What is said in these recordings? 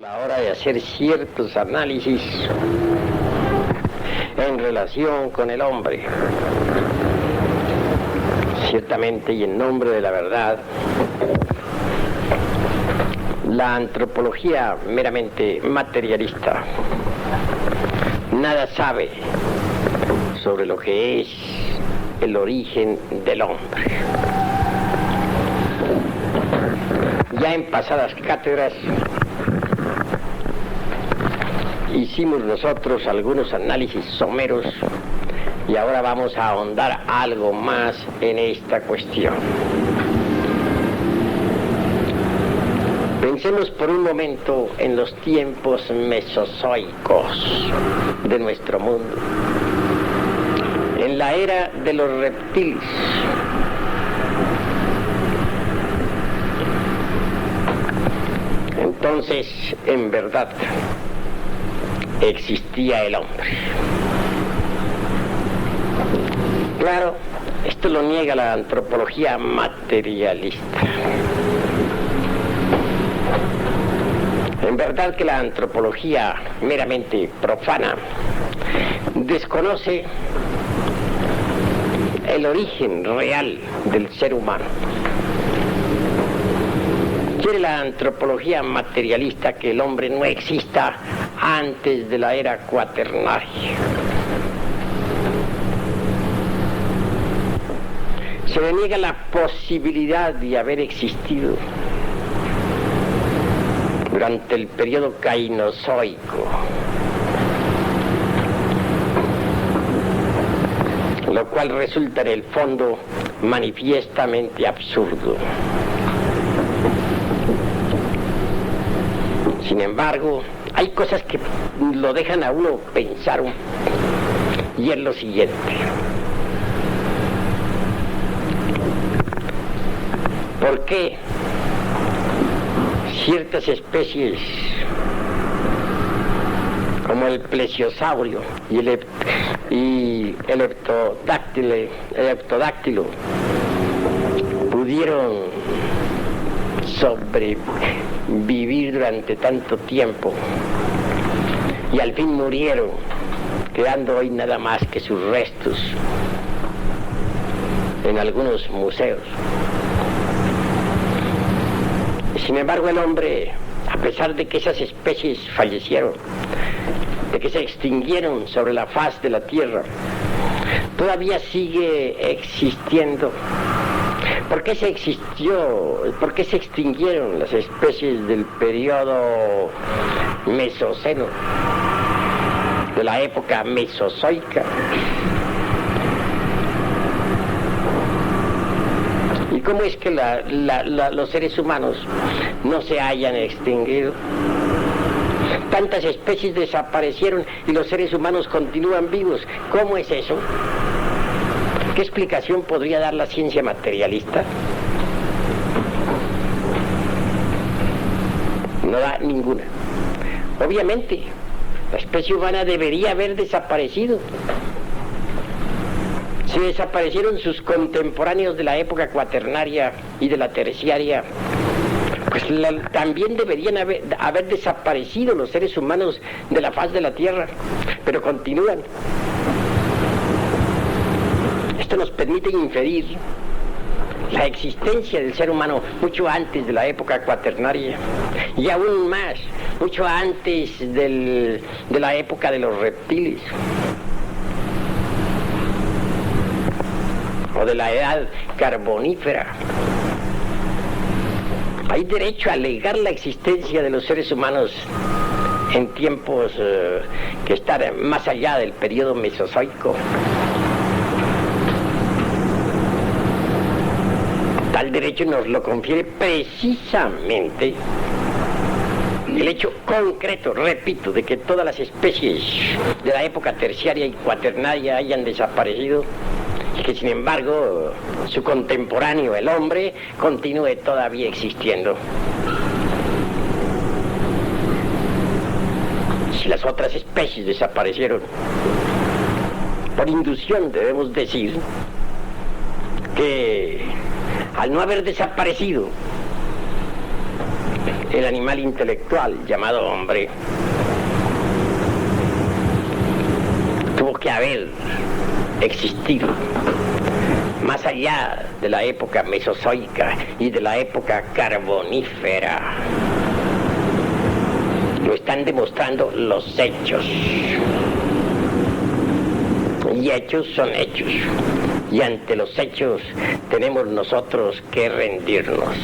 La hora de hacer ciertos análisis en relación con el hombre. Ciertamente y en nombre de la verdad, la antropología meramente materialista nada sabe sobre lo que es el origen del hombre. Ya en pasadas cátedras hicimos nosotros algunos análisis someros y ahora vamos a ahondar algo más en esta cuestión. Pensemos por un momento en los tiempos mesozoicos de nuestro mundo, en la era de los reptiles. Entonces, en verdad, existía el hombre. Claro, esto lo niega la antropología materialista. En verdad que la antropología meramente profana desconoce el origen real del ser humano. Quiere la antropología materialista que el hombre no exista antes de la era cuaternaria. Se le niega la posibilidad de haber existido durante el periodo cainozoico, lo cual resulta en el fondo manifiestamente absurdo. Sin embargo, hay cosas que lo dejan a uno pensar y es lo siguiente. ¿Por qué ciertas especies como el plesiosaurio y el leptodáctilo pudieron sobrevivir durante tanto tiempo y al fin murieron, quedando hoy nada más que sus restos en algunos museos? Sin embargo, el hombre, a pesar de que esas especies fallecieron, de que se extinguieron sobre la faz de la tierra, todavía sigue existiendo. ¿Por qué se extinguieron las especies del periodo mesoceno, de la época mesozoica? ¿Y cómo es que los seres humanos no se hayan extinguido? Tantas especies desaparecieron y los seres humanos continúan vivos. ¿Cómo es eso? ¿Qué explicación podría dar la ciencia materialista? No da ninguna. Obviamente, la especie humana debería haber desaparecido. Si desaparecieron sus contemporáneos de la época cuaternaria y de la terciaria, pues también deberían haber desaparecido los seres humanos de la faz de la Tierra, pero continúan. Esto nos permite inferir la existencia del ser humano mucho antes de la época cuaternaria y aún más, mucho antes de la época de los reptiles o de la edad carbonífera. Hay derecho a alegar la existencia de los seres humanos en tiempos que están más allá del periodo mesozoico. Tal derecho nos lo confiere precisamente el hecho concreto, repito, de que todas las especies de la época terciaria y cuaternaria hayan desaparecido y que sin embargo su contemporáneo, el hombre, continúe todavía existiendo. Si las otras especies desaparecieron, por inducción debemos decir que al no haber desaparecido el animal intelectual llamado hombre tuvo que haber existido más allá de la época mesozoica y de la época carbonífera. Lo están demostrando los hechos. Y hechos son hechos. Y ante los hechos tenemos nosotros que rendirnos.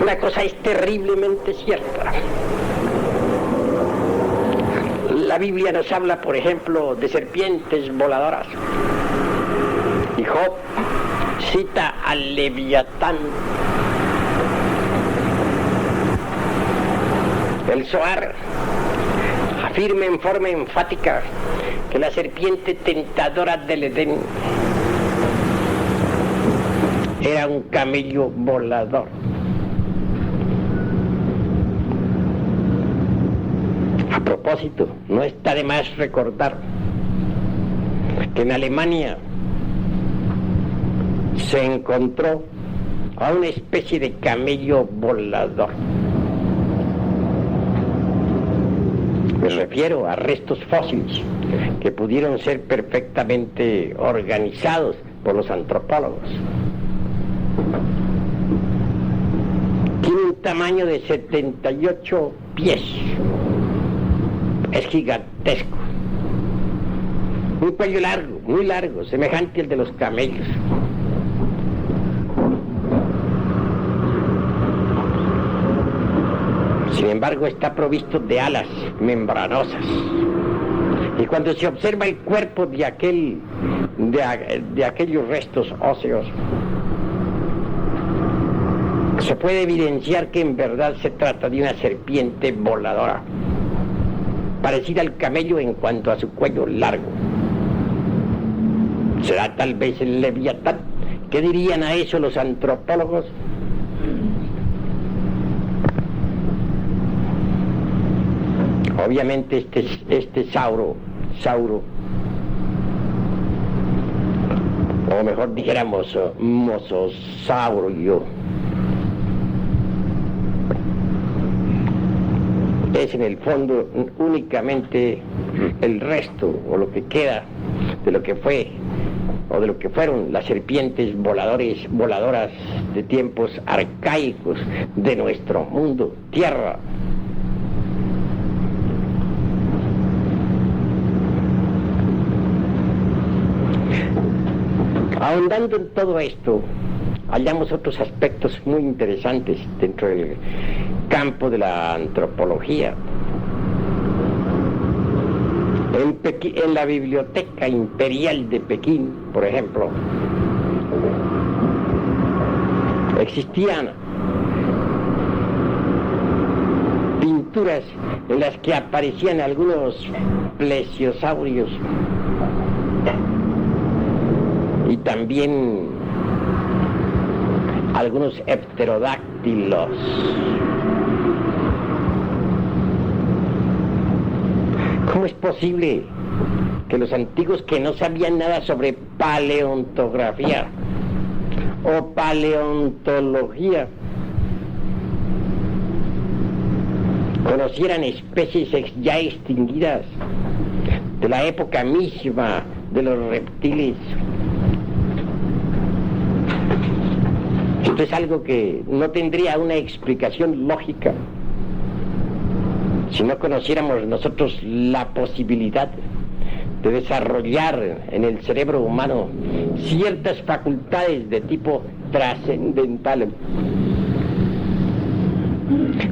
Una cosa es terriblemente cierta. La Biblia nos habla, por ejemplo, de serpientes voladoras. Y Job cita al Leviatán. El Zohar afirma en forma enfática que la serpiente tentadora del Edén era un camello volador. A propósito, no está de más recordar que en Alemania se encontró a una especie de camello volador. Me refiero a restos fósiles que pudieron ser perfectamente organizados por los antropólogos. Tiene un tamaño de 78 pies. Es gigantesco. Un cuello largo, muy largo, semejante al de los camellos. Sin embargo, está provisto de alas membranosas. Y cuando se observa el cuerpo de aquellos restos óseos, se puede evidenciar que en verdad se trata de una serpiente voladora, parecida al camello en cuanto a su cuello largo. ¿Será tal vez el Leviatán? ¿Qué dirían a eso los antropólogos? Obviamente este sauro, o mejor dijéramos mososaurio, es en el fondo únicamente el resto o lo que queda de lo que fue o de lo que fueron las serpientes voladoras de tiempos arcaicos de nuestro mundo, tierra. Ahondando en todo esto, hallamos otros aspectos muy interesantes dentro del campo de la antropología. En la Biblioteca Imperial de Pekín, por ejemplo, existían pinturas en las que aparecían algunos plesiosaurios y también algunos pterodáctilos. ¿Cómo es posible que los antiguos que no sabían nada sobre paleontografía o paleontología conocieran especies ya extinguidas de la época misma de los reptiles? Esto es algo que no tendría una explicación lógica si no conociéramos nosotros la posibilidad de desarrollar en el cerebro humano ciertas facultades de tipo trascendental,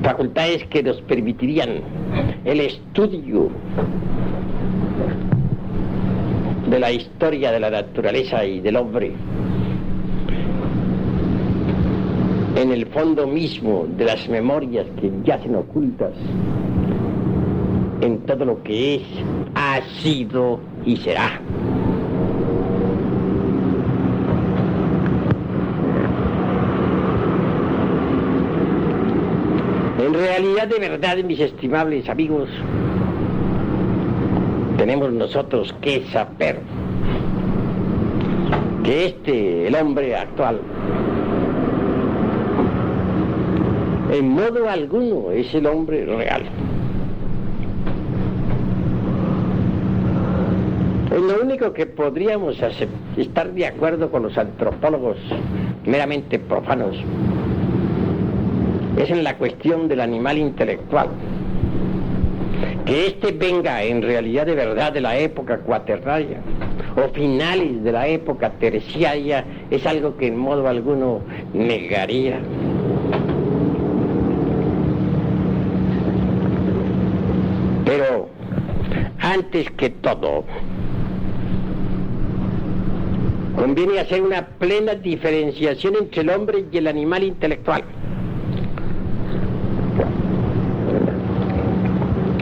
facultades que nos permitirían el estudio de la historia de la naturaleza y del hombre en el fondo mismo de las memorias que yacen ocultas en todo lo que es, ha sido y será. En realidad, de verdad, mis estimables amigos, tenemos nosotros que saber que el hombre actual, en modo alguno es el hombre real. Es lo único que podríamos estar de acuerdo con los antropólogos meramente profanos, es en la cuestión del animal intelectual. Que venga en realidad de verdad de la época cuaternaria o finales de la época terciaria es algo que en modo alguno negaría. Pero antes que todo, conviene hacer una plena diferenciación entre el hombre y el animal intelectual.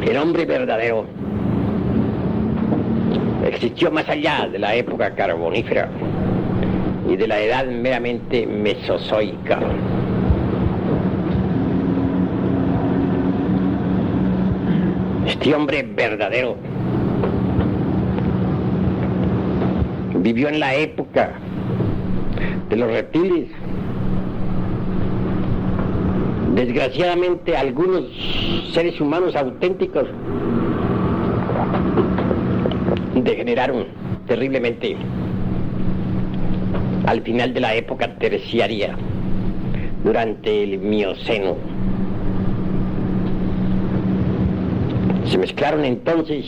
El hombre verdadero existió más allá de la época carbonífera y de la edad meramente mesozoica. Este hombre verdadero vivió en la época de los reptiles. Desgraciadamente, algunos seres humanos auténticos degeneraron terriblemente al final de la época terciaria, durante el Mioceno. Se mezclaron entonces,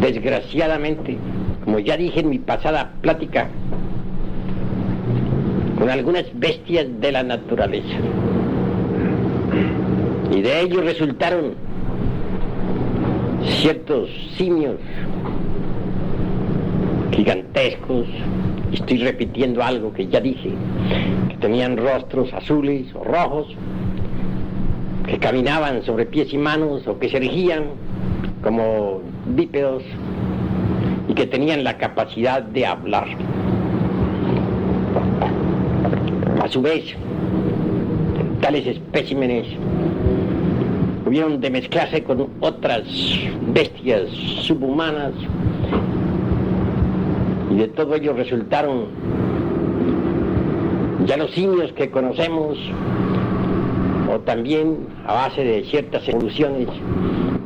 desgraciadamente, como ya dije en mi pasada plática, con algunas bestias de la naturaleza. Y de ellos resultaron ciertos simios gigantescos. Estoy repitiendo algo que ya dije, que tenían rostros azules o rojos, que caminaban sobre pies y manos o que se erguían como bípedos y que tenían la capacidad de hablar. A su vez, tales especímenes hubieron de mezclarse con otras bestias subhumanas y de todo ello resultaron ya los simios que conocemos, o también a base de ciertas evoluciones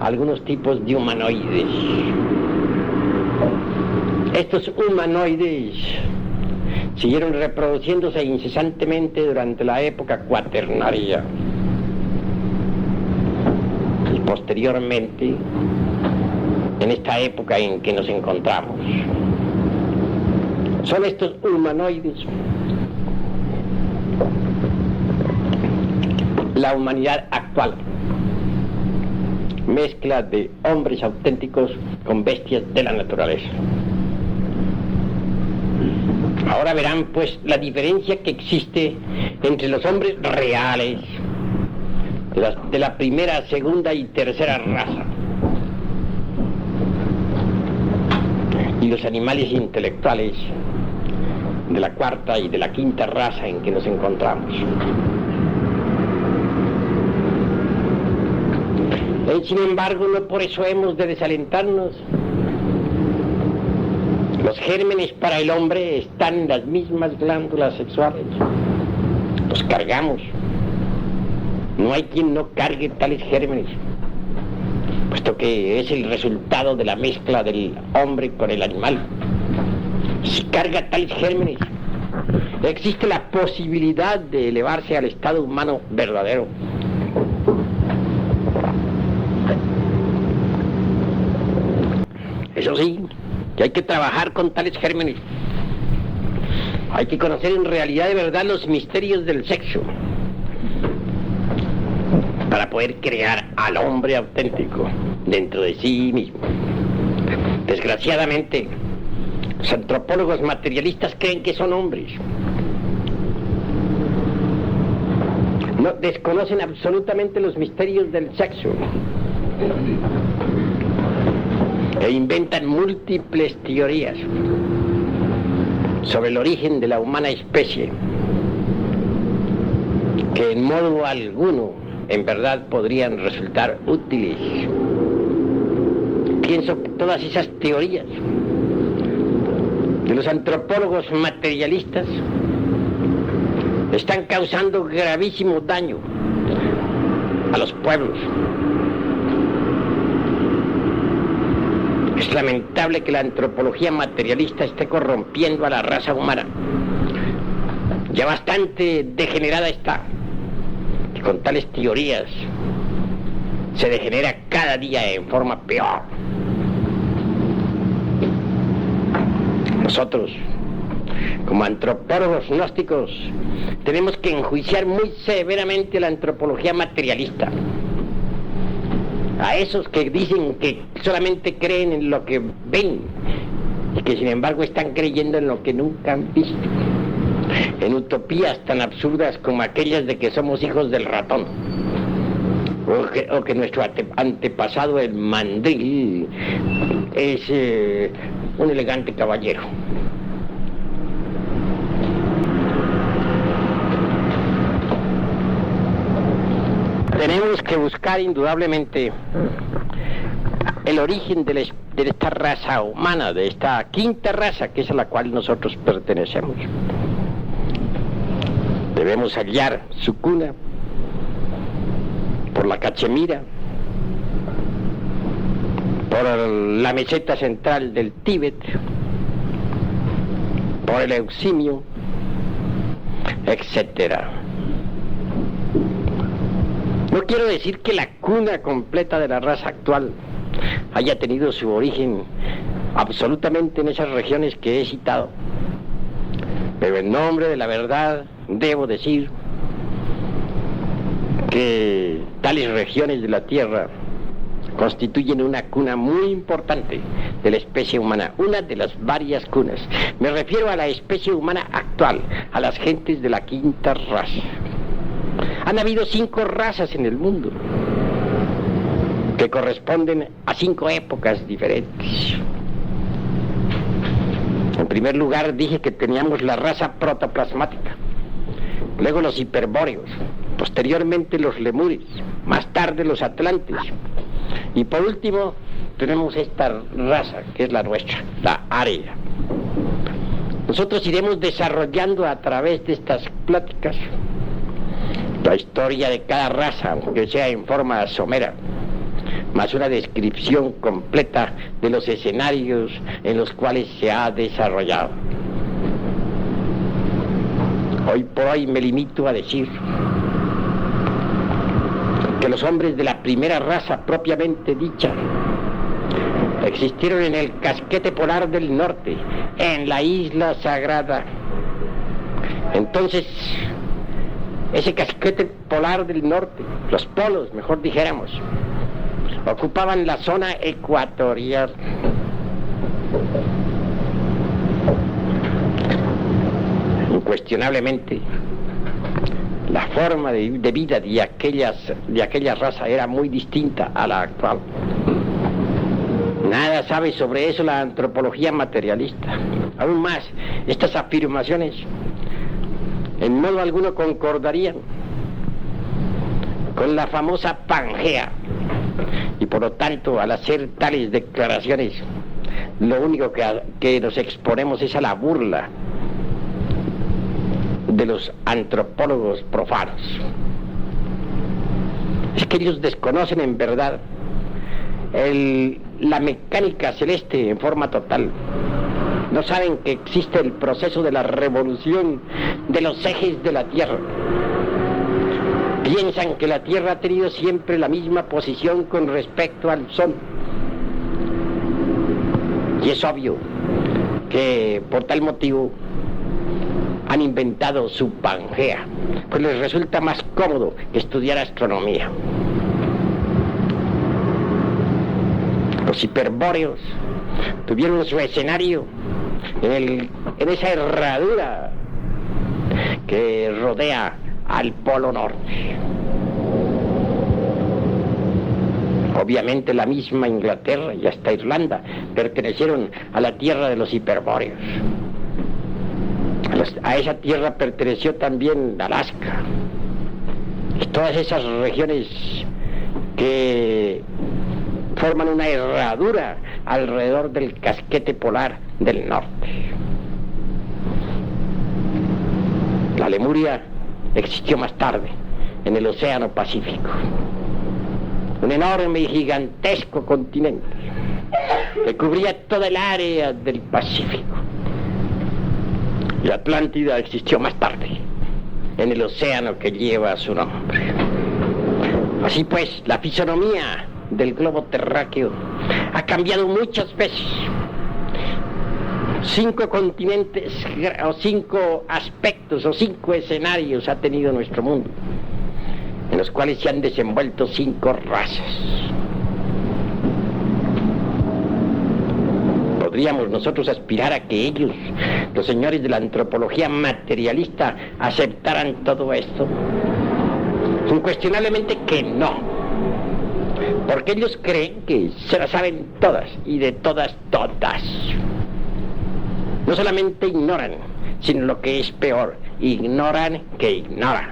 algunos tipos de humanoides. Estos humanoides siguieron reproduciéndose incesantemente durante la época cuaternaria y posteriormente en esta época en que nos encontramos. Son estos humanoides la humanidad actual, mezcla de hombres auténticos con bestias de la naturaleza. Ahora verán pues la diferencia que existe entre los hombres reales de la primera, segunda y tercera raza y los animales intelectuales de la cuarta y de la quinta raza en que nos encontramos. Sin embargo, no por eso hemos de desalentarnos. Los gérmenes para el hombre están en las mismas glándulas sexuales. Los cargamos. No hay quien no cargue tales gérmenes, puesto que es el resultado de la mezcla del hombre con el animal. Si carga tales gérmenes, existe la posibilidad de elevarse al estado humano verdadero. Eso sí, que hay que trabajar con tales gérmenes. Hay que conocer en realidad de verdad los misterios del sexo para poder crear al hombre auténtico dentro de sí mismo. Desgraciadamente, los antropólogos materialistas creen que son hombres. No, desconocen absolutamente los misterios del sexo e inventan múltiples teorías sobre el origen de la humana especie que en modo alguno en verdad podrían resultar útiles. Pienso que todas esas teorías que los antropólogos materialistas están causando gravísimo daño a los pueblos. Es lamentable que la antropología materialista esté corrompiendo a la raza humana. Ya bastante degenerada está, y con tales teorías se degenera cada día en forma peor. Nosotros, como antropólogos gnósticos, tenemos que enjuiciar muy severamente la antropología materialista. A esos que dicen que solamente creen en lo que ven y que sin embargo están creyendo en lo que nunca han visto, en utopías tan absurdas como aquellas de que somos hijos del ratón, o que nuestro antepasado, el mandril, es un elegante caballero. Tenemos que buscar indudablemente el origen de esta raza humana, de esta quinta raza que es a la cual nosotros pertenecemos. Debemos hallar su cuna por la Cachemira, por la meseta central del Tíbet, por el Euximio, etcétera. No quiero decir que la cuna completa de la raza actual haya tenido su origen absolutamente en esas regiones que he citado, pero en nombre de la verdad debo decir que tales regiones de la Tierra constituyen una cuna muy importante de la especie humana, una de las varias cunas. Me refiero a la especie humana actual, a las gentes de la quinta raza. Han habido 5 razas en el mundo que corresponden a 5 épocas diferentes. En primer lugar dije que teníamos la raza protoplasmática, luego los hiperbóreos, posteriormente los lemures, más tarde los atlantes, y por último tenemos esta raza que es la nuestra, la área. Nosotros iremos desarrollando a través de estas pláticas la historia de cada raza, aunque sea en forma somera, más una descripción completa de los escenarios en los cuales se ha desarrollado. Hoy por hoy me limito a decir que los hombres de la primera raza propiamente dicha existieron en el casquete polar del norte, en la isla sagrada. Entonces, ese casquete polar del norte, los polos, mejor dijéramos, ocupaban la zona ecuatorial. Incuestionablemente, la forma de vida de aquella raza era muy distinta a la actual. Nada sabe sobre eso la antropología materialista. Aún más, estas afirmaciones en modo alguno concordarían con la famosa Pangea, y por lo tanto, al hacer tales declaraciones, lo único que nos exponemos es a la burla de los antropólogos profanos. Es que ellos desconocen en verdad la mecánica celeste en forma total. No saben que existe el proceso de la revolución de los ejes de la Tierra. Piensan que la Tierra ha tenido siempre la misma posición con respecto al Sol. Y es obvio que por tal motivo han inventado su Pangea, pues les resulta más cómodo que estudiar astronomía. Los hiperbóreos tuvieron su escenario en esa herradura que rodea al Polo Norte. Obviamente la misma Inglaterra y hasta Irlanda pertenecieron a la tierra de los hiperbóreos. A esa tierra perteneció también Alaska. Y todas esas regiones que forman una herradura alrededor del casquete polar del norte. La Lemuria existió más tarde, en el Océano Pacífico. Un enorme y gigantesco continente que cubría toda el área del Pacífico. La Atlántida existió más tarde, en el océano que lleva su nombre. Así pues, la fisonomía del globo terráqueo ha cambiado muchas veces. 5 continentes, o 5 aspectos, o 5 escenarios ha tenido nuestro mundo, en los cuales se han desenvuelto 5 razas. ¿Podríamos nosotros aspirar a que ellos, los señores de la antropología materialista, aceptaran todo esto? Incuestionablemente que no, porque ellos creen que se las saben todas, y de todas. No solamente ignoran, sino lo que es peor, ignoran que ignoran.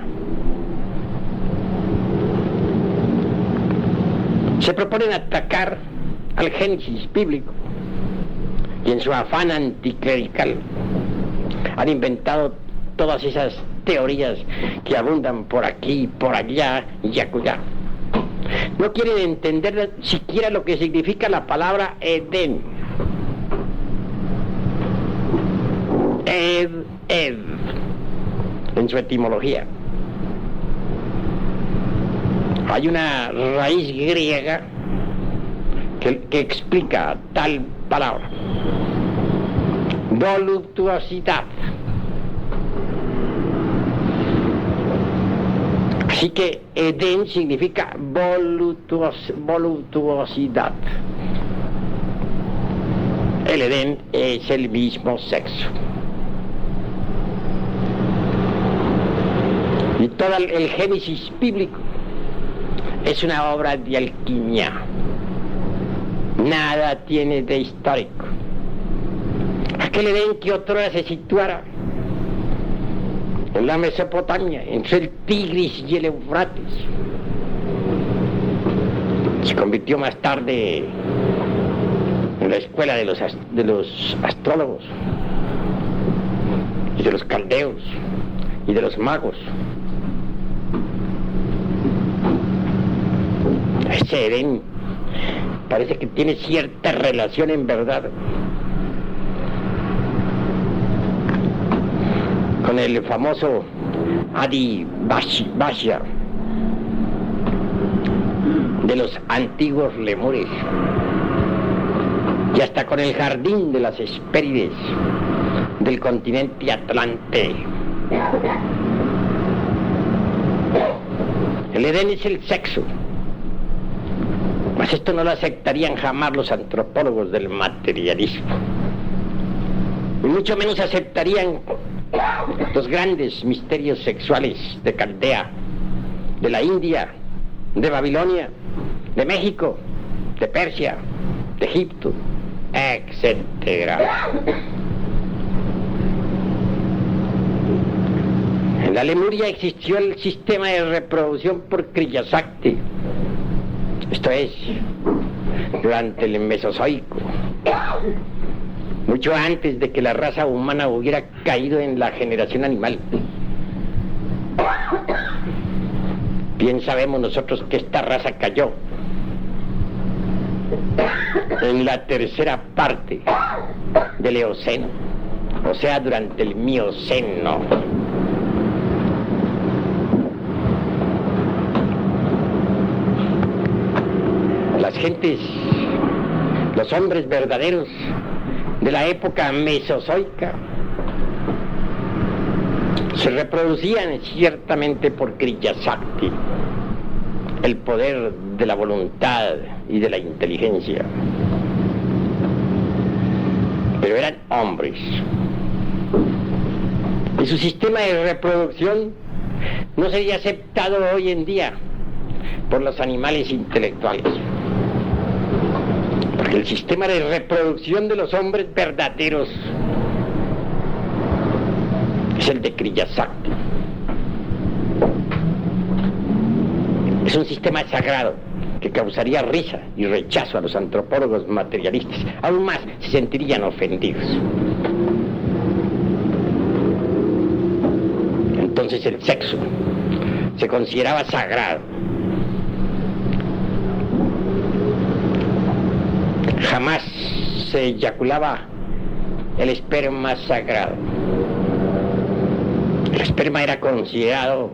Se proponen atacar al Génesis bíblico, y en su afán anticlerical han inventado todas esas teorías que abundan por aquí, por allá y acullá. No quieren entender siquiera lo que significa la palabra Edén. Ed, en su etimología. Hay una raíz griega que explica tal palabra: voluptuosidad. Así que Edén significa voluptuosidad. El Edén es el mismo sexo. Y todo el Génesis bíblico es una obra de alquimia. Nada tiene de histórico. Aquel Edén que otrora se situara en la Mesopotamia, entre el Tigris y el Eufrates, se convirtió más tarde en la escuela de los astrólogos y de los caldeos y de los magos. Ese Edén parece que tiene cierta relación en verdad con el famoso Adi Bashar de los antiguos lemures, y hasta con el jardín de las Hespérides del continente Atlante. El Edén es el sexo, mas esto no lo aceptarían jamás los antropólogos del materialismo, y mucho menos aceptarían los grandes misterios sexuales de Caldea, de la India, de Babilonia, de México, de Persia, de Egipto, etc. En la Lemuria existió el sistema de reproducción por Kriyasakti, esto es, durante el Mesozoico, mucho antes de que la raza humana hubiera caído en la generación animal. Bien sabemos nosotros que esta raza cayó en la tercera parte del Eoceno, o sea, durante el Mioceno. Las gentes, los hombres verdaderos de la época mesozoica se reproducían ciertamente por Kriyasakti, el poder de la voluntad y de la inteligencia, pero eran hombres, y su sistema de reproducción no sería aceptado hoy en día por los animales intelectuales, porque el sistema de reproducción de los hombres verdaderos es el de Kriyasakti. Es un sistema sagrado que causaría risa y rechazo a los antropólogos materialistas. Aún más se sentirían ofendidos. entonces el sexo se consideraba sagrado. Jamás se eyaculaba el esperma sagrado. El esperma era considerado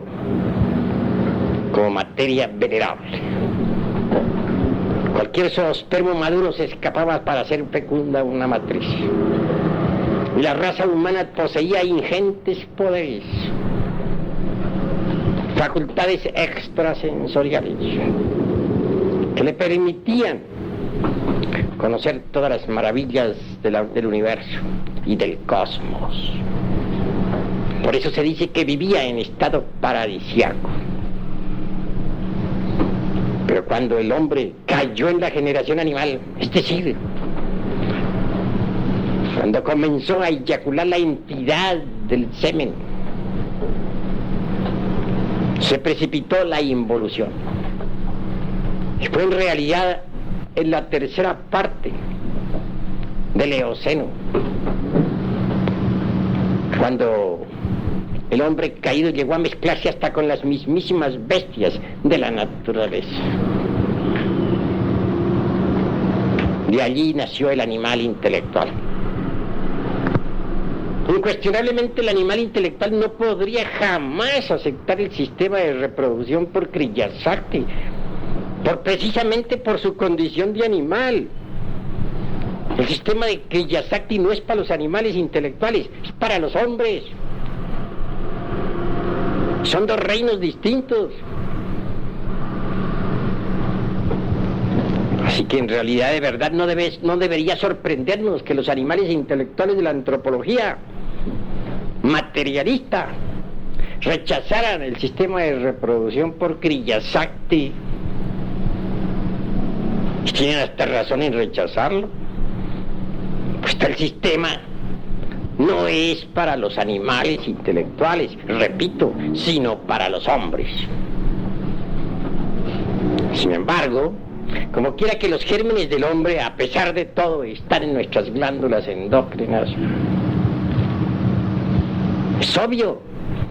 como materia venerable. Cualquier zoospermo maduro se escapaba para hacer fecunda una matriz. Y la raza humana poseía ingentes poderes, facultades extrasensoriales, que le permitían conocer todas las maravillas del universo y del cosmos. Por eso se dice que vivía en estado paradisíaco. Pero cuando el hombre cayó en la generación animal, es decir, cuando comenzó a eyacular la entidad del semen, se precipitó la involución. Y fue en realidad en la tercera parte del Eoceno, cuando el hombre caído llegó a mezclarse hasta con las mismísimas bestias de la naturaleza. De allí nació el animal intelectual. Incuestionablemente el animal intelectual no podría jamás aceptar el sistema de reproducción por Kriya-Shakti, precisamente por su condición de animal. El sistema de Kriya-Shakti no es para los animales intelectuales, es para los hombres. Son dos reinos distintos. Así que en realidad de verdad no debería sorprendernos que los animales intelectuales de la antropología materialista rechazaran el sistema de reproducción por Kriya-Shakti. Y tienen hasta razón en rechazarlo. Pues el sistema no es para los animales intelectuales, repito, sino para los hombres. Sin embargo, como quiera que los gérmenes del hombre, a pesar de todo, están en nuestras glándulas endócrinas, es obvio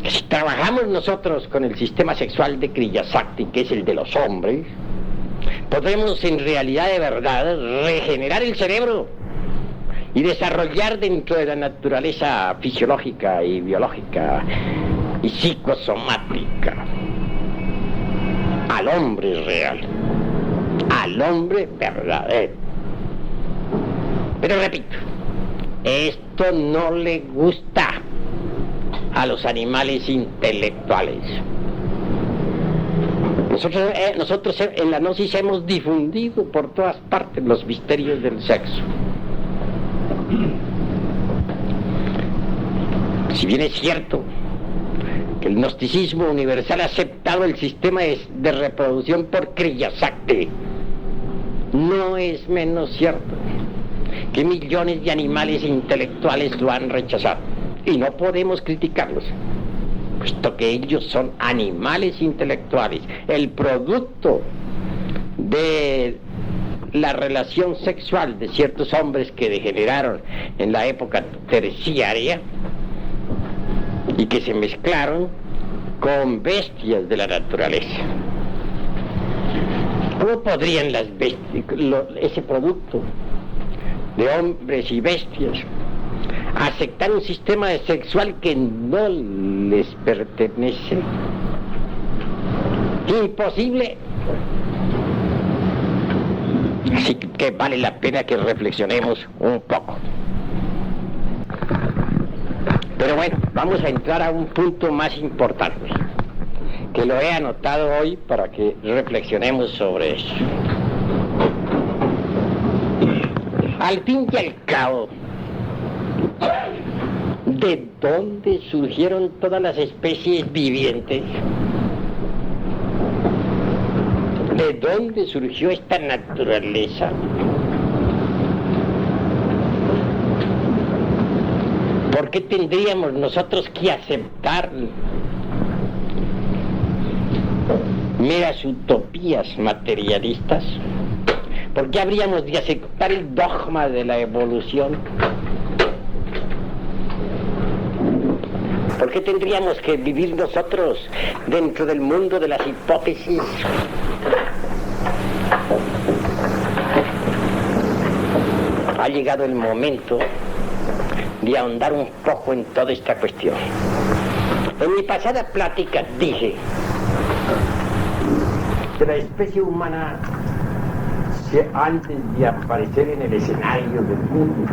que si trabajamos nosotros con el sistema sexual de Kriya-Shakti, que es el de los hombres, podremos en realidad de verdad regenerar el cerebro y desarrollar dentro de la naturaleza fisiológica y biológica y psicosomática al hombre real, al hombre verdadero. Pero repito, esto no le gusta a los animales intelectuales. Nosotros en la Gnosis hemos difundido por todas partes los misterios del sexo. Si bien es cierto que el gnosticismo universal ha aceptado el sistema de reproducción por Kriya-Shakti, no es menos cierto que millones de animales intelectuales lo han rechazado. Y no podemos criticarlos, puesto que ellos son animales intelectuales, el producto de la relación sexual de ciertos hombres que degeneraron en la época terciaria y que se mezclaron con bestias de la naturaleza. ¿Cómo podrían las bestias, ese producto de hombres y bestias, aceptar un sistema sexual que no les pertenece? Imposible. Así que vale la pena que reflexionemos un poco. Pero bueno, vamos a entrar a un punto más importante, que lo he anotado hoy para que reflexionemos sobre eso. Al fin y al cabo, ¿de dónde surgieron todas las especies vivientes? ¿De dónde surgió esta naturaleza? ¿Por qué tendríamos nosotros que aceptar meras utopías materialistas? ¿Por qué habríamos de aceptar el dogma de la evolución? ¿Por qué tendríamos que vivir nosotros dentro del mundo de las hipótesis? Ha llegado el momento de ahondar un poco en toda esta cuestión. En mi pasada plática dije que la especie humana, antes de aparecer en el escenario del mundo,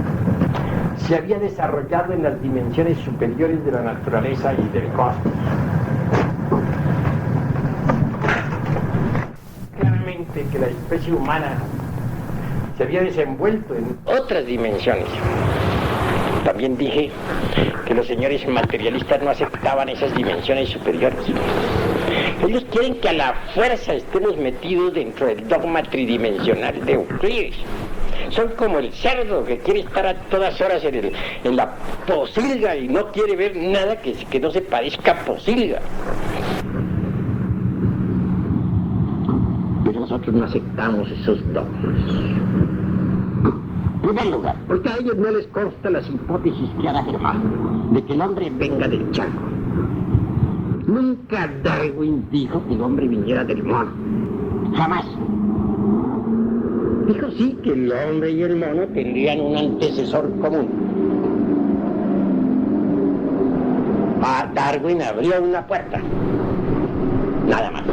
se había desarrollado en las dimensiones superiores de la naturaleza y del cosmos. Claramente que la especie humana se había desenvuelto en otras dimensiones. También dije que los señores materialistas no aceptaban esas dimensiones superiores. Ellos quieren que a la fuerza estemos metidos dentro del dogma tridimensional de Euclides. Son como el cerdo que quiere estar a todas horas en la posilga y no quiere ver nada que no se parezca a posilga. Pero nosotros no aceptamos esos dogmas. En primer lugar, porque a ellos no les consta las hipótesis que han afirmado de que el hombre venga del chango. Nunca Darwin dijo que el hombre viniera del mono. Jamás. Dijo sí que el hombre y el mono tendrían un antecesor común. A Darwin abrió una puerta. Nada más.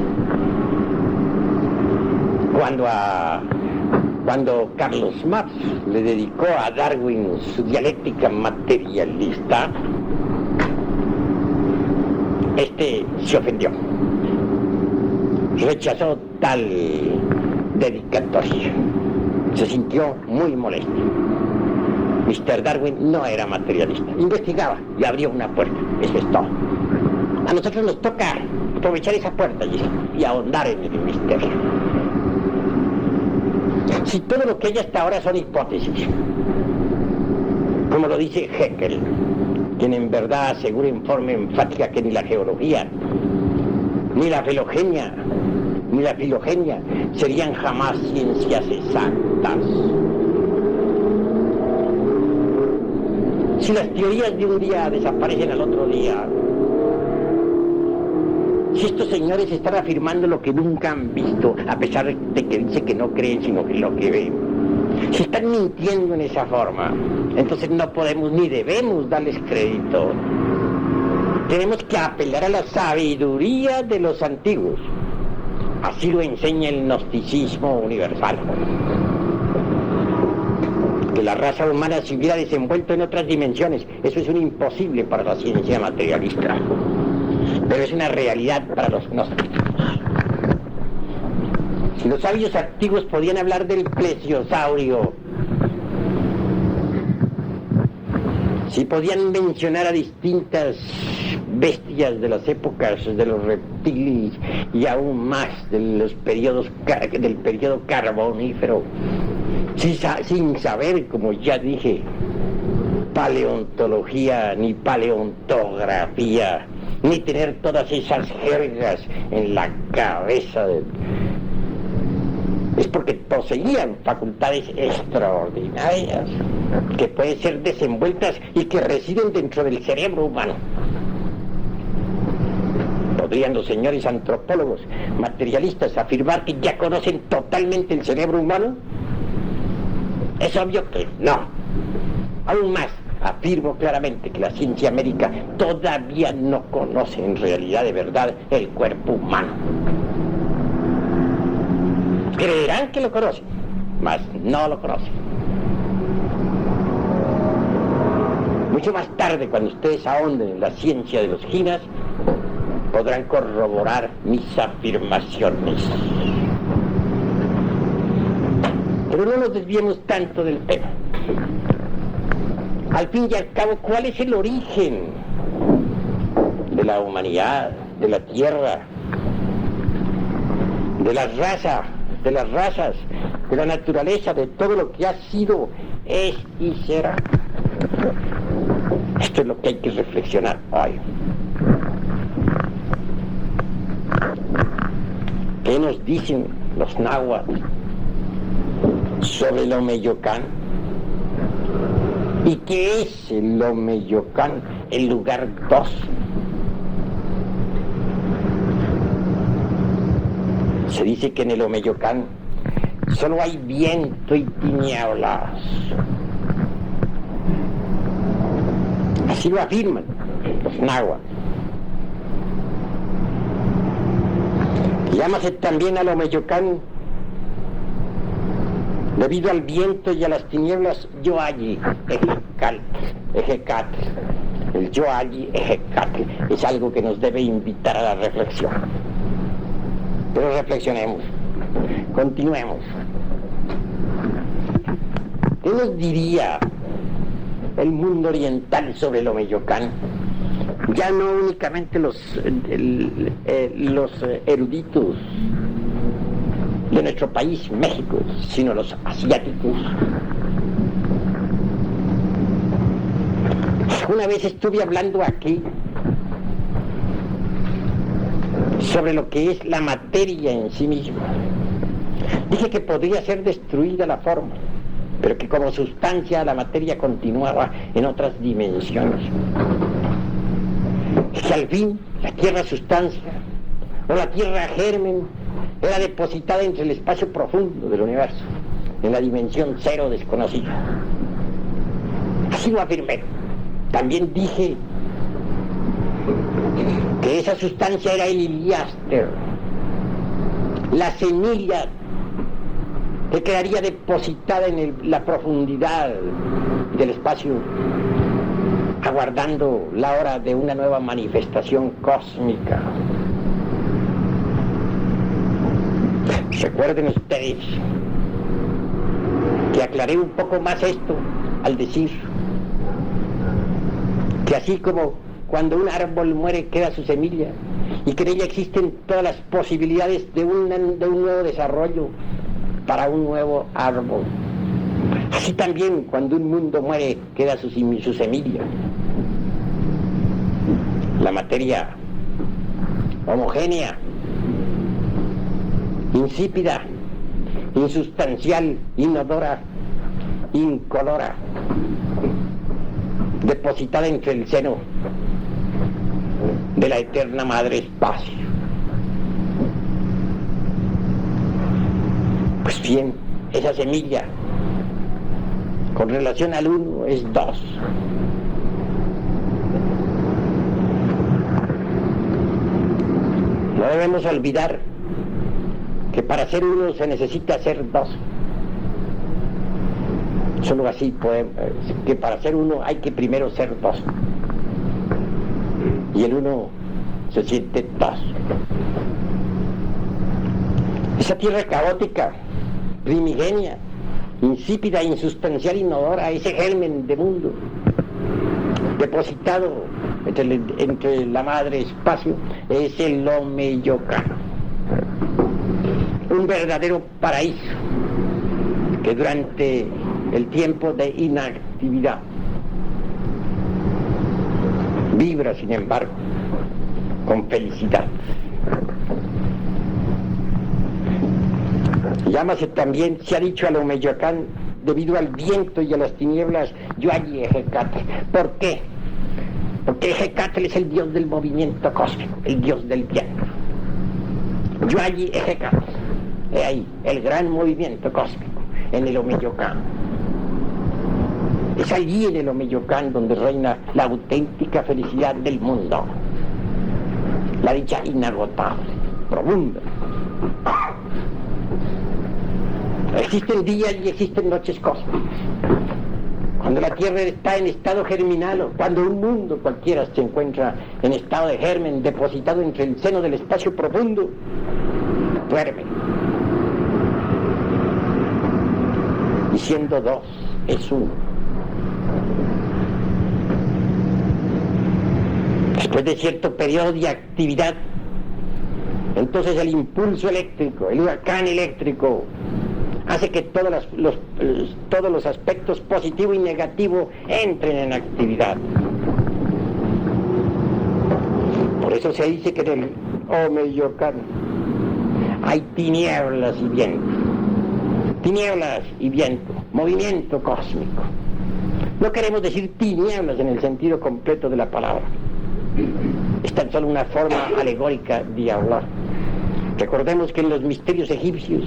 Cuando Carlos Marx le dedicó a Darwin su dialéctica materialista, este se ofendió. Rechazó tal dedicatoria. Se sintió muy molesto. Mr. Darwin no era materialista. Investigaba y abrió una puerta. Eso es todo. A nosotros nos toca aprovechar esa puerta y ahondar en el misterio. Si todo lo que hay hasta ahora son hipótesis, como lo dice Haeckel, quien en verdad asegura en forma enfática que ni la geología, ni la filogenia serían jamás ciencias exactas. Si las teorías de un día desaparecen al otro día, si estos señores están afirmando lo que nunca han visto, a pesar de que dice que no creen, sino que lo que ven, si están mintiendo en esa forma, entonces no podemos ni debemos darles crédito. Tenemos que apelar a la sabiduría de los antiguos. Así lo enseña el gnosticismo universal. Que la raza humana se hubiera desenvuelto en otras dimensiones, eso es un imposible para la ciencia materialista. Pero es una realidad para los gnósticos. Si los sabios antiguos podían hablar del plesiosaurio, si podían mencionar a distintas bestias de las épocas de los reptiles y aún más del periodo carbonífero, sin saber, como ya dije, paleontología ni paleontografía, ni tener todas esas jergas en la cabeza, es porque poseían facultades extraordinarias que pueden ser desenvueltas y que residen dentro del cerebro humano. ¿Podrían los señores antropólogos materialistas afirmar que ya conocen totalmente el cerebro humano? Es obvio que no. Aún más, afirmo claramente que la ciencia médica todavía no conoce en realidad de verdad el cuerpo humano. Creerán que lo conocen, mas no lo conocen. Mucho más tarde, cuando ustedes ahonden en la ciencia de los ginas, podrán corroborar mis afirmaciones. Pero no nos desviemos tanto del tema. Al fin y al cabo, ¿cuál es el origen de la humanidad, de la tierra, de las razas, de la naturaleza, de todo lo que ha sido, es y será? Esto es lo que hay que reflexionar hoy. ¿Qué nos dicen los náhuatl sobre el Omeyocán? ¿Y qué es el Omeyocán, el lugar 2? Se dice que en el Omeyocan solo hay viento y tinieblas. Así lo afirman los náhuatl. Llámase también al Omeyocan, debido al viento y a las tinieblas, Yoalli Ejecatl. El Yoalli Ejecatl es algo que nos debe invitar a la reflexión. Pero reflexionemos, continuemos. ¿Qué nos diría el mundo oriental sobre el Omeyocan? Ya no únicamente los eruditos de nuestro país, México, sino los asiáticos. Una vez estuve hablando aquí sobre lo que es la materia en sí misma. Dije que podría ser destruida la forma, pero que como sustancia la materia continuaba en otras dimensiones. Que al fin la tierra sustancia o la tierra germen era depositada entre el espacio profundo del universo, en la dimensión cero desconocida. Así lo afirmé. También dije que esa sustancia era el Iliáster, la semilla que quedaría depositada en la profundidad del espacio, aguardando la hora de una nueva manifestación cósmica. Recuerden ustedes que aclaré un poco más esto al decir que así como cuando un árbol muere queda su semilla y que en ella existen todas las posibilidades de un nuevo desarrollo para un nuevo árbol, así también cuando un mundo muere queda su semilla. La materia homogénea, insípida, insustancial, inodora, incolora, depositada entre el seno de la eterna madre espacio. Pues bien, esa semilla con relación al uno es 2. No debemos olvidar que para ser uno se necesita ser 2. Solo así podemos, que para ser uno hay que primero ser 2. Y el uno se siente 2. Esa tierra caótica, primigenia, insípida, insustancial, inodora, ese germen de mundo, depositado entre la madre espacio, es el Omeyocan. Un verdadero paraíso que durante el tiempo de inactividad vibra, sin embargo, con felicidad. Llámase también, se ha dicho al Omeyocan, debido al viento y a las tinieblas, Yoalli Ejecatl. ¿Por qué? Porque Ejecatl es el dios del movimiento cósmico, el dios del viento. Yoalli Ejecatl, he ahí, el gran movimiento cósmico, en el Omeyocan. Es allí en el Omeyocan donde reina la auténtica felicidad del mundo, la dicha inagotable, profunda. Existen días y existen noches cósmicas. Cuando la Tierra está en estado germinal, o cuando un mundo cualquiera se encuentra en estado de germen, depositado entre el seno del espacio profundo, duerme. Y siendo 2, es 1. Después de cierto periodo de actividad, entonces el impulso eléctrico, el huracán eléctrico, hace que todos los aspectos positivo y negativo entren en actividad. Por eso se dice que en el Omeyocan hay tinieblas y viento. Tinieblas y viento, movimiento cósmico. No queremos decir tinieblas en el sentido completo de la palabra. Es tan solo una forma alegórica de hablar. Recordemos que en los misterios egipcios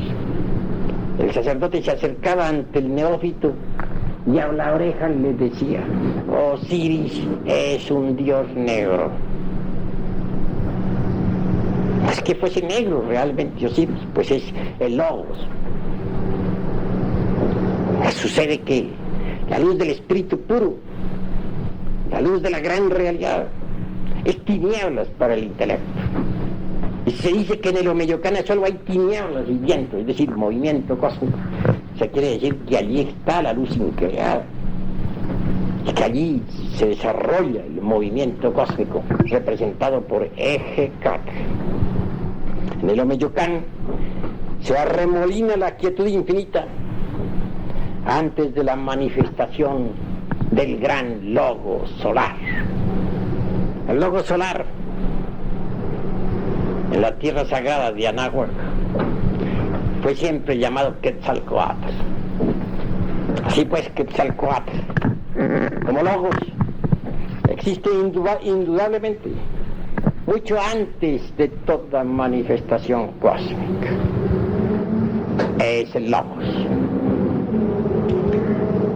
el sacerdote se acercaba ante el neófito y a la oreja le decía: Osiris es un dios negro. No es que fuese negro realmente Osiris, pues es el Logos. Sucede que la luz del espíritu puro, la luz de la gran realidad, es tinieblas para el intelecto. Y se dice que en el Omeyocana solo hay tinieblas y viento, es decir, movimiento cósmico. O sea, quiere decir que allí está la luz increada, y que allí se desarrolla el movimiento cósmico representado por Eje-Cat. En el Omeyocán se arremolina la quietud infinita antes de la manifestación del gran logo solar. El logo solar en la tierra sagrada de Anáhuac fue siempre llamado Quetzalcóatl. Así pues, Quetzalcóatl, como logos, existe indudablemente mucho antes de toda manifestación cósmica. Es el logos.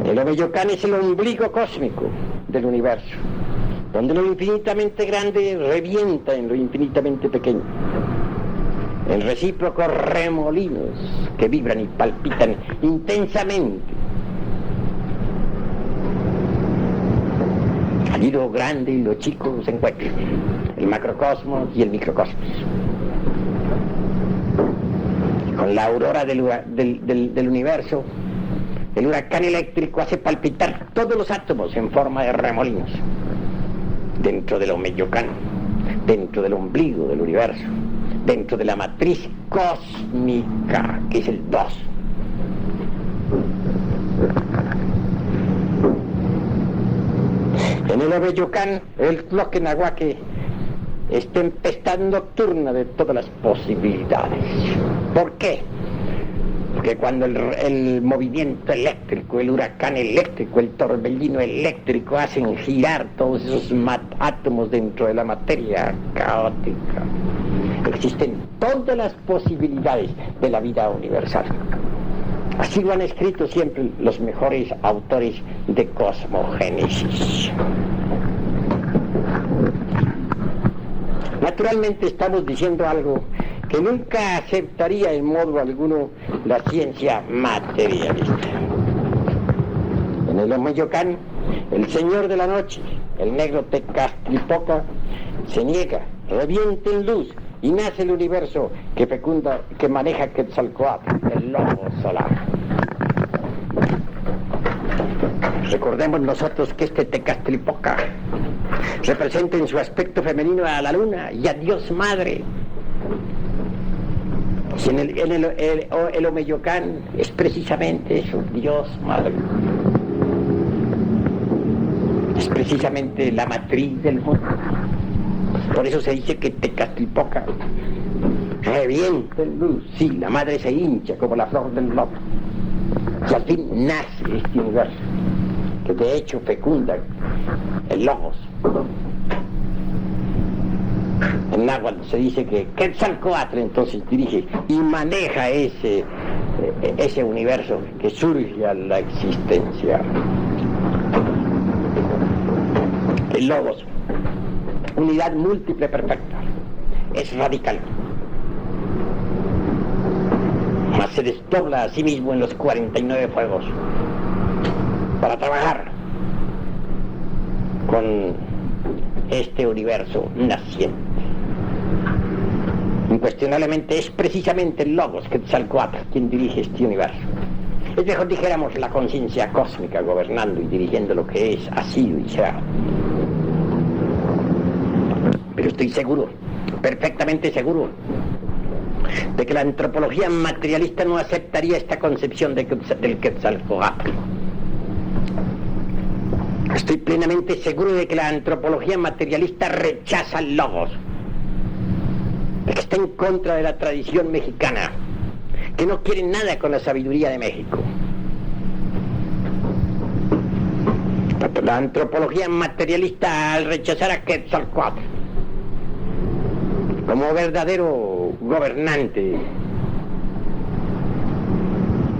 El Omeyocán es el ombligo cósmico del universo, donde lo infinitamente grande revienta en lo infinitamente pequeño, en recíprocos remolinos que vibran y palpitan intensamente. Allí lo grande y lo chico se encuentran, el macrocosmos y el microcosmos. Con la aurora del universo, el huracán eléctrico hace palpitar todos los átomos en forma de remolinos dentro del Omeyocán, dentro del ombligo del universo, dentro de la matriz cósmica, que es el 2. En el Omeyocán, el Tloquenahuaque es tempestad nocturna de todas las posibilidades. ¿Por qué? Porque cuando el movimiento eléctrico, el huracán eléctrico, el torbellino eléctrico hacen girar todos esos átomos dentro de la materia caótica, existen todas las posibilidades de la vida universal. Así lo han escrito siempre los mejores autores de cosmogénesis. Naturalmente estamos diciendo algo que nunca aceptaría en modo alguno la ciencia materialista. En el Omeyocán, el señor de la noche, el negro Tecastlipoca, se niega, revienta en luz y nace el universo que fecunda, que maneja Quetzalcóatl, el logo solar. Recordemos nosotros que este Tecastlipoca representa en su aspecto femenino a la luna y a Dios Madre. Y el Omeyocán es precisamente eso, Dios Madre. Es precisamente la matriz del mundo. Por eso se dice que Tecastlipoca revienta en luz. Sí, la madre se hincha como la flor del loto. Y al fin nace este universo, que de hecho fecunda el logos. En náhuatl se dice que Quetzalcóatl entonces dirige y maneja ese universo que surge a la existencia. El logos, unidad múltiple perfecta, es radical, mas se desdobla a sí mismo en los 49 fuegos para trabajar con este universo naciente. Incuestionablemente es precisamente el logos Quetzalcóatl quien dirige este universo. Es mejor dijéramos la conciencia cósmica gobernando y dirigiendo lo que es, ha sido y será. Pero estoy seguro, perfectamente seguro, de que la antropología materialista no aceptaría esta concepción del Quetzalcóatl. Estoy plenamente seguro de que la antropología materialista rechaza el logos, de que está en contra de la tradición mexicana, que no quiere nada con la sabiduría de México. La antropología materialista, al rechazar a Quetzalcóatl como verdadero gobernante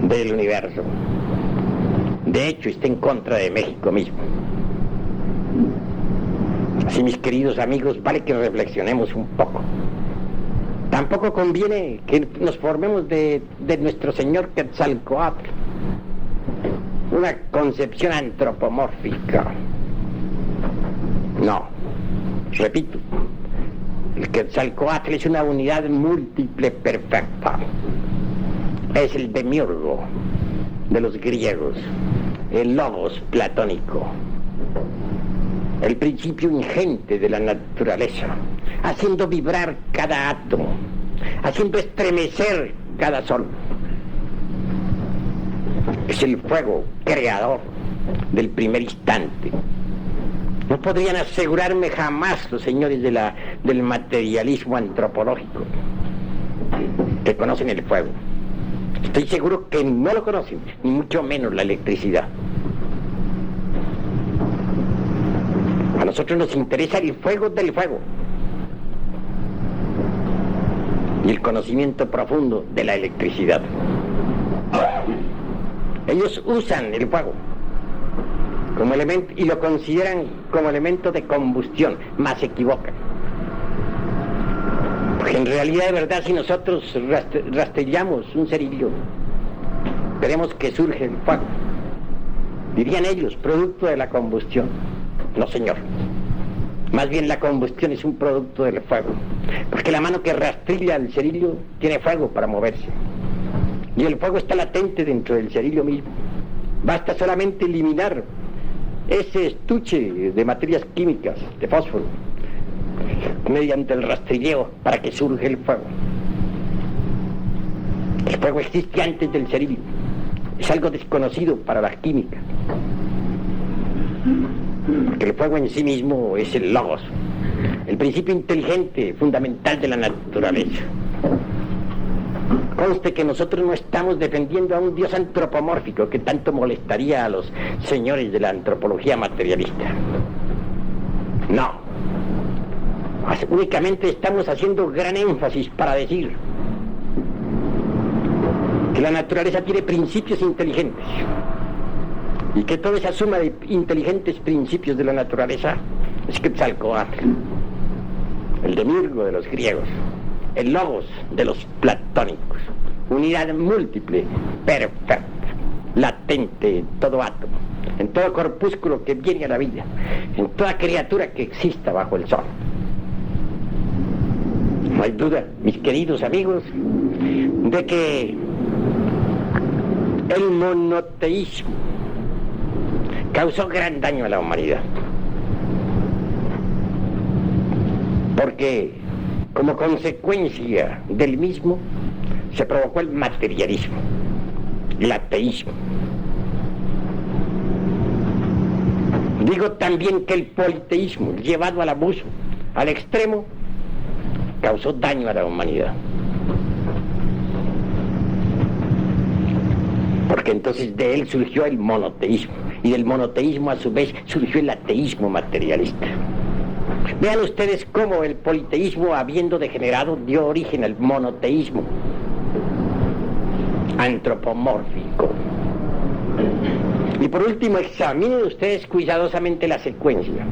del universo. De hecho, está en contra de México mismo. Así, mis queridos amigos, vale que reflexionemos un poco. Tampoco conviene que nos formemos de nuestro señor Quetzalcóatl una concepción antropomórfica. No, repito, el Quetzalcóatl es una unidad múltiple perfecta. Es el demiurgo de los griegos, el logos platónico, el principio ingente de la naturaleza, haciendo vibrar cada átomo, haciendo estremecer cada sol. Es el fuego creador del primer instante. No podrían asegurarme jamás los señores del materialismo antropológico que conocen el fuego. Estoy seguro que no lo conocen, ni mucho menos la electricidad. A nosotros nos interesa el fuego del fuego y el conocimiento profundo de la electricidad. Ellos usan el fuego como elemento y lo consideran como elemento de combustión, más se equivocan. Porque en realidad, de verdad, si nosotros rastrillamos un cerillo, veremos que surge el fuego. Dirían ellos, producto de la combustión. No, señor. Más bien la combustión es un producto del fuego. Porque la mano que rastrilla el cerillo tiene fuego para moverse. Y el fuego está latente dentro del cerillo mismo. Basta solamente eliminar ese estuche de materias químicas, de fósforo, mediante el rastrilleo para que surge el fuego. El fuego existe antes del cerillo. Es algo desconocido para la química. Porque el fuego en sí mismo es el logos, el principio inteligente fundamental de la naturaleza. Conste que nosotros no estamos defendiendo a un Dios antropomórfico que tanto molestaría a los señores de la antropología materialista. No. Únicamente estamos haciendo gran énfasis para decir que la naturaleza tiene principios inteligentes y que toda esa suma de inteligentes principios de la naturaleza es Quetzalcóatl, el demiurgo de los griegos, el logos de los platónicos, unidad múltiple, perfecta, latente en todo átomo, en todo corpúsculo que viene a la vida, en toda criatura que exista bajo el sol. No hay duda, mis queridos amigos, de que el monoteísmo causó gran daño a la humanidad. Porque como consecuencia del mismo se provocó el materialismo, el ateísmo. Digo también que el politeísmo, llevado al abuso, al extremo, causó daño a la humanidad. Porque entonces de él surgió el monoteísmo, y del monoteísmo a su vez surgió el ateísmo materialista. Vean ustedes cómo el politeísmo, habiendo degenerado, dio origen al monoteísmo antropomórfico. Y por último, examinen ustedes cuidadosamente la secuencia.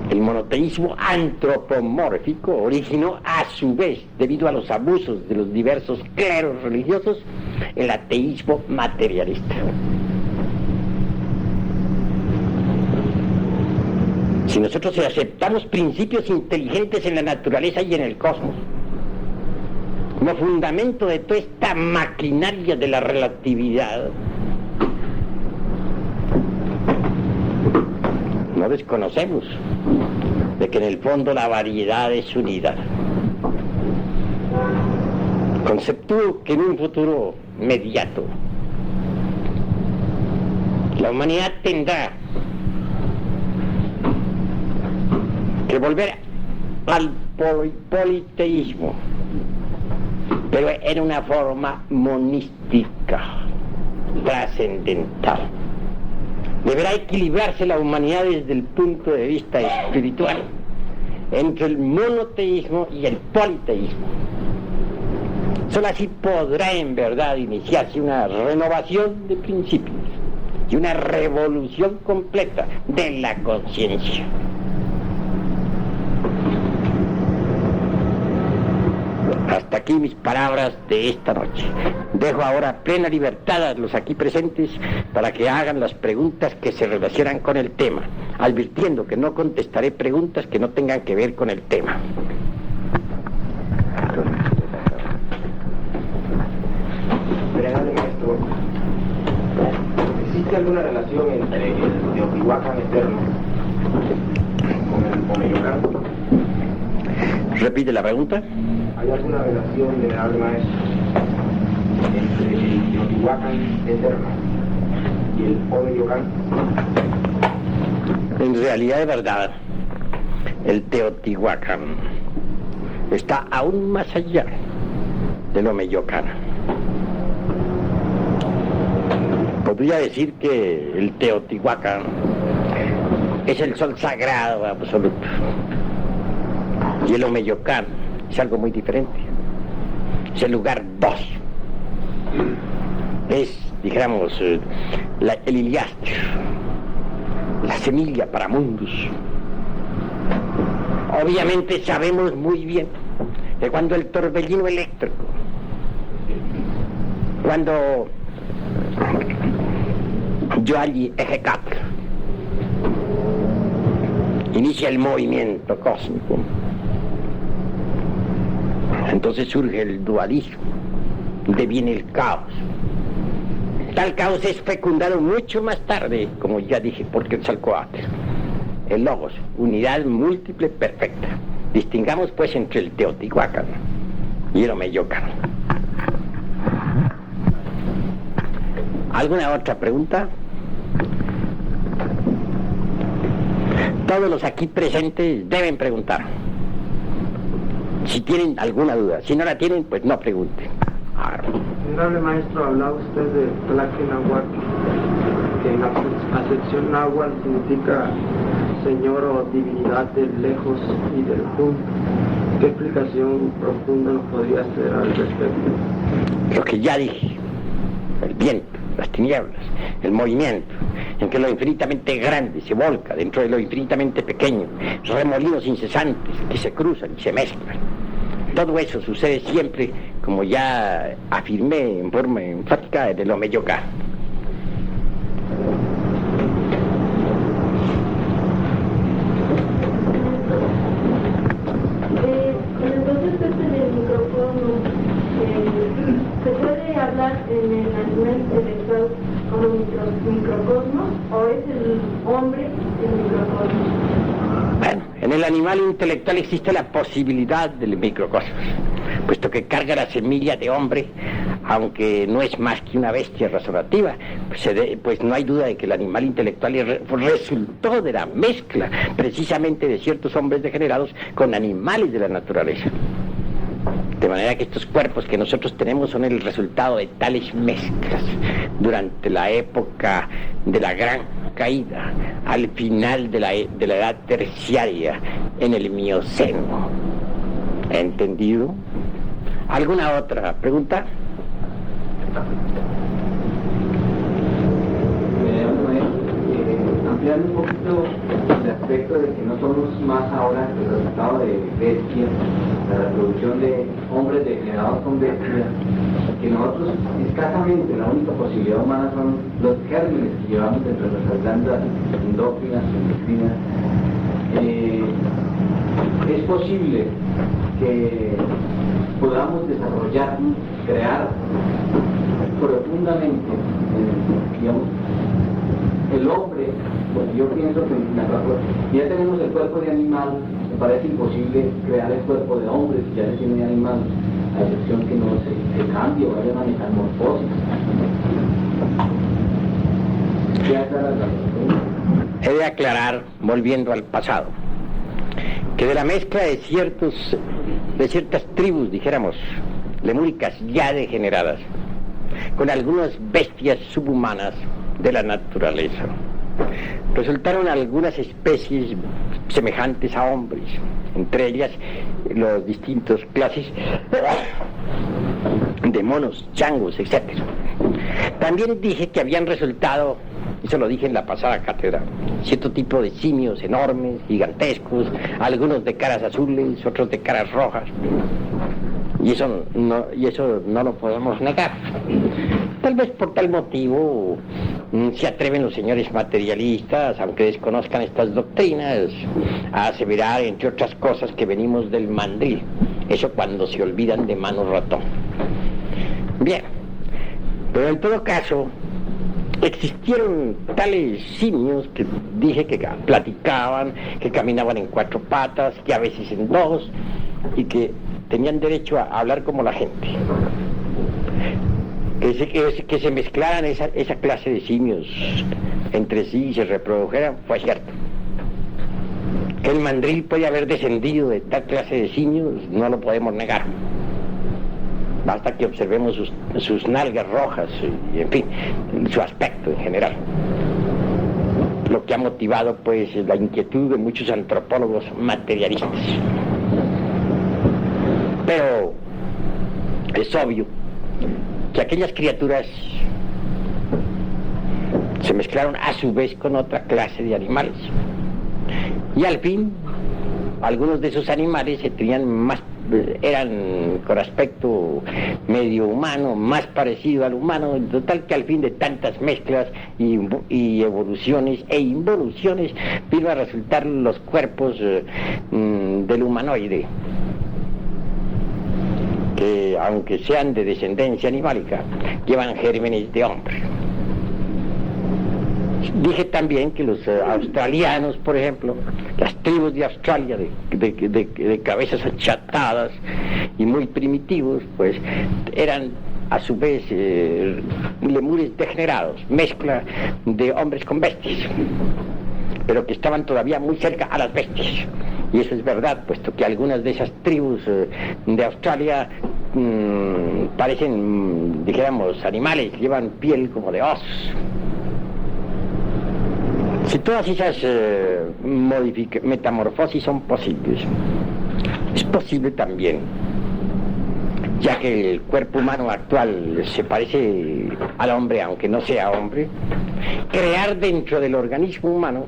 El monoteísmo antropomórfico originó a su vez, debido a los abusos de los diversos cleros religiosos, el ateísmo materialista. Si nosotros aceptamos principios inteligentes en la naturaleza y en el cosmos, como fundamento de toda esta maquinaria de la relatividad, no desconocemos de que en el fondo la variedad es unidad. Conceptúo que en un futuro inmediato la humanidad tendrá que volver al politeísmo, pero en una forma monística, trascendental. Deberá equilibrarse la humanidad desde el punto de vista espiritual entre el monoteísmo y el politeísmo. Solo así podrá en verdad iniciarse una renovación de principios y una revolución completa de la conciencia. Hasta aquí mis palabras de esta noche. Dejo ahora plena libertad a los aquí presentes para que hagan las preguntas que se relacionan con el tema, advirtiendo que no contestaré preguntas que no tengan que ver con el tema. ¿Existe alguna relación entre el Teotihuacán eterno con el Omeyocan? Repite la pregunta. ¿Hay alguna relación, venerable maestro, entre el Teotihuacán eterno y el Omeyocan? En realidad de verdad, el Teotihuacán está aún más allá del Omeyocan. Podría decir que el Teotihuacán es el sol sagrado absoluto y el Omeyocan es algo muy diferente. Es el lugar 2. Es, dijéramos, el Iliastro, la semilla para mundos. Obviamente sabemos muy bien que cuando el torbellino eléctrico, cuando Yoalli Ejecatl inicia el movimiento cósmico, entonces surge el dualismo, deviene el caos. Tal caos es fecundado mucho más tarde, como ya dije, por Quetzalcóatl, el Logos, unidad múltiple perfecta. Distingamos pues entre el Teotihuacán y el Omeyocan. ¿Alguna otra pregunta? Todos los aquí presentes deben preguntar. Si tienen alguna duda, si no la tienen, pues no pregunten. Venerable maestro, hablaba usted de Tlaquenahuatl, que en la acepción náhuatl significa señor o divinidad del lejos y del junto. ¿Qué explicación profunda nos podría hacer al respecto? Lo que ya dije, el viento, las tinieblas, el movimiento, en que lo infinitamente grande se volca dentro de lo infinitamente pequeño, remolinos incesantes que se cruzan y se mezclan. Todo eso sucede siempre, como ya afirmé en forma enfática, en el Omeyocan. Entonces del microcosmos, ¿se puede hablar en el animal intelectual como microcosmos o es el hombre el microcosmos? Bueno, en el animal intelectual existe la posibilidad del microcosmos, puesto que carga la semilla de hombre, aunque no es más que una bestia razonativa, pues no hay duda de que el animal intelectual resultó de la mezcla precisamente de ciertos hombres degenerados con animales de la naturaleza. De manera que estos cuerpos que nosotros tenemos son el resultado de tales mezclas durante la época de la gran caída, al final de la edad terciaria, en el Mioceno. ¿Entendido? ¿Alguna otra pregunta? Ampliando un poquito el aspecto de que no somos más ahora el resultado de bestia, la reproducción de hombres degenerados con bestia, que nosotros escasamente la única posibilidad humana son los gérmenes que llevamos dentro de nuestras glándulas endócrinas, endocrinas. Es posible que podamos desarrollar, crear profundamente, digamos, el hombre, porque yo pienso que ya tenemos el cuerpo de animal, me parece imposible crear el cuerpo de hombre si ya se tiene animal, a excepción que no se cambie o haya una metamorfosis. He de aclarar, volviendo al pasado, que de la mezcla de ciertas tribus, dijéramos, lemúricas ya degeneradas, con algunas bestias subhumanas de la naturaleza, resultaron algunas especies semejantes a hombres, entre ellas los distintos clases de monos, changos, etc. También dije que habían resultado, eso lo dije en la pasada cátedra, cierto tipo de simios enormes, gigantescos, algunos de caras azules, otros de caras rojas. Y eso no lo podemos negar. Tal vez por tal motivo se atreven los señores materialistas, aunque desconozcan estas doctrinas, a aseverar, entre otras cosas, que venimos del mandril. Eso cuando se olvidan de Mano Ratón. Bien, pero en todo caso, existieron tales simios que dije que platicaban, que caminaban en 4 patas, que a veces en 2, y que tenían derecho a hablar como la gente. Que se mezclaran esa clase de simios entre sí y se reprodujeran, fue cierto. Que el mandril puede haber descendido de tal clase de simios, no lo podemos negar. Basta que observemos sus nalgas rojas y, en fin, su aspecto en general. Lo que ha motivado, pues, la inquietud de muchos antropólogos materialistas. Pero es obvio que aquellas criaturas se mezclaron a su vez con otra clase de animales. Y al fin, algunos de esos animales eran con aspecto medio humano, más parecido al humano, en total que al fin de tantas mezclas y evoluciones e involuciones vino a resultar los cuerpos del humanoide, que aunque sean de descendencia animálica, llevan gérmenes de hombre. Dije también que los australianos, por ejemplo, las tribus de Australia de cabezas achatadas y muy primitivos, pues eran a su vez lemures degenerados, mezcla de hombres con bestias, pero que estaban todavía muy cerca a las bestias. Y eso es verdad, puesto que algunas de esas tribus de Australia parecen, dijéramos, animales, llevan piel como de osos. Si todas esas metamorfosis son posibles, es posible también, ya que el cuerpo humano actual se parece al hombre, aunque no sea hombre, crear dentro del organismo humano,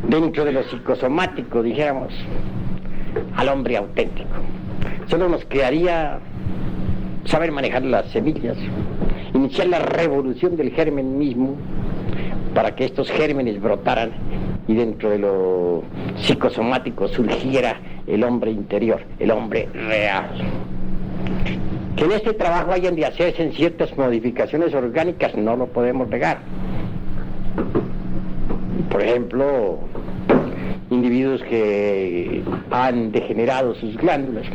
dentro de lo psicosomático, dijéramos, al hombre auténtico. Solo nos quedaría saber manejar las semillas, iniciar la revolución del germen mismo, para que estos gérmenes brotaran y dentro de lo psicosomático surgiera el hombre interior, el hombre real. Que en este trabajo hayan de hacerse en ciertas modificaciones orgánicas no lo podemos negar. Por ejemplo, individuos que han degenerado sus glándulas,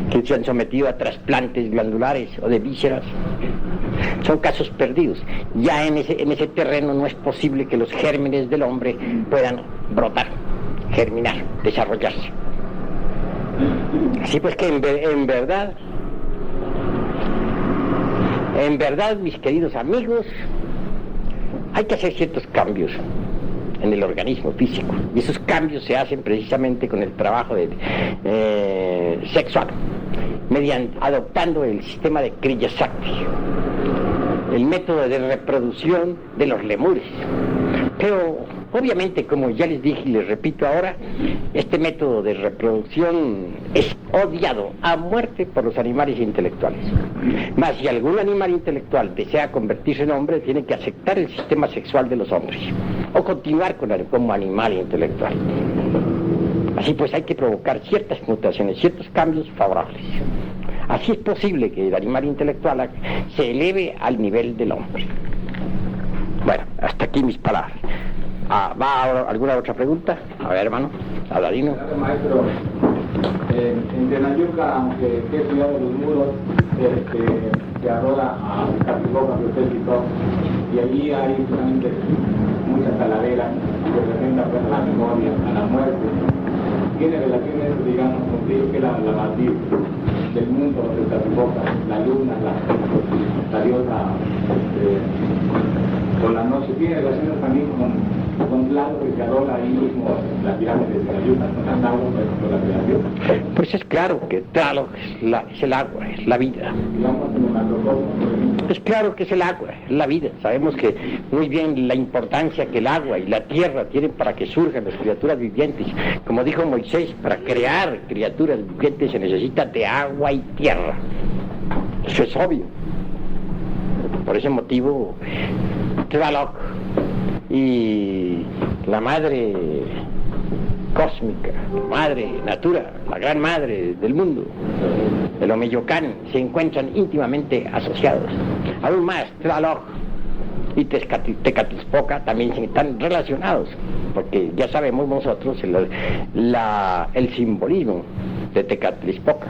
que se han sometido a trasplantes glandulares o de vísceras, son casos perdidos. Ya en ese terreno no es posible que los gérmenes del hombre puedan brotar, germinar, desarrollarse. Así pues que en verdad, mis queridos amigos, hay que hacer ciertos cambios en el organismo físico, y esos cambios se hacen precisamente con el trabajo sexual, adoptando el sistema de Kriya Shakti, el método de reproducción de los lemures. Pero obviamente, como ya les dije y les repito ahora, este método de reproducción es odiado a muerte por los animales intelectuales. Mas si algún animal intelectual desea convertirse en hombre, tiene que aceptar el sistema sexual de los hombres o continuar como animal intelectual. Así pues hay que provocar ciertas mutaciones, ciertos cambios favorables. Así es posible que el animal intelectual se eleve al nivel del hombre. Bueno, hasta aquí mis palabras. ¿Va alguna otra pregunta? A ver, hermano, Aladino. Maestro, en Tenayuca, aunque es ciudad de los muros, se adora a Catiboca, que usted citó, y allí hay justamente muchas calaveras que representan pues, a la memoria, a la muerte. Tiene relaciones, digamos, con que la matriz del mundo de Catiboca, la luna, la diosa por la noche. Tiene relaciones también con Lalo Pescador, ahí mismo, las pirámides de la Yucatán, con las aguas, por ejemplo, la creación. Pues es claro que Tlaloc es el agua, es la vida. El agua como macrocosmos, por ejemplo. Es claro que es el agua, es la vida. Sabemos que muy bien la importancia que el agua y la tierra tienen para que surjan las criaturas vivientes. Como dijo Moisés, para crear criaturas vivientes se necesita de agua y tierra. Eso es obvio. Por ese motivo, Tlaloc y la madre cósmica, la madre natura, la gran madre del mundo, el Omeyocan, se encuentran íntimamente asociados. Aún más, Tlaloc y Tecatlipoca también están relacionados, porque ya sabemos nosotros el simbolismo de Tecatlipoca.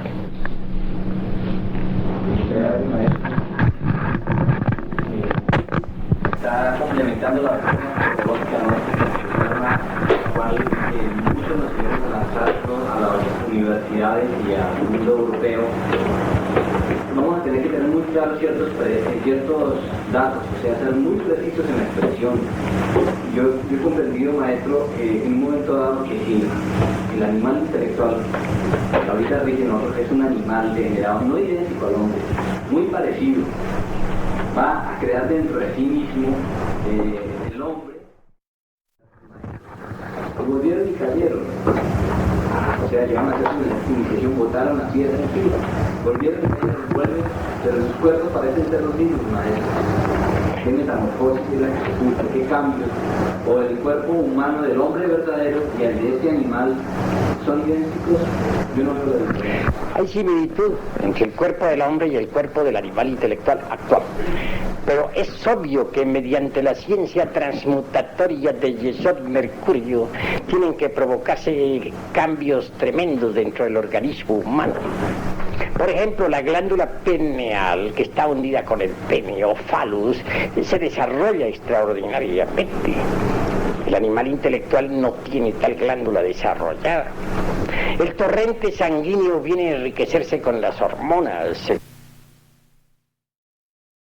Está complementando la reforma antropológica nuestra, la cual muchos nos queremos lanzar a las universidades y al mundo europeo. Vamos a tener que tener muy claros ciertos datos, o sea, ser muy precisos en la expresión. Yo he comprendido, maestro, en un momento dado que si el animal intelectual, que ahorita dicen nosotros, es un animal degenerado, no idéntico al hombre, muy parecido, va a crear dentro de sí mismo el hombre. Volvieron y cayeron. O sea, llegaron a hacer su iniciación, botaron la piedra en fila. Volvieron y cayeron, vuelven, pero sus cuerpos parecen ser los mismos, maestro. ¿Qué metamorfosis es la que se oculta? ¿Qué cambios? O el cuerpo humano del hombre verdadero y el de este animal son idénticos. Yo no veo la diferencia. Hay similitud entre el cuerpo del hombre y el cuerpo del animal intelectual actual. Pero es obvio que mediante la ciencia transmutatoria de Yesod Mercurio tienen que provocarse cambios tremendos dentro del organismo humano. Por ejemplo, la glándula pineal, que está hundida con el pene o falus, se desarrolla extraordinariamente. El animal intelectual no tiene tal glándula desarrollada. El torrente sanguíneo viene a enriquecerse con las hormonas.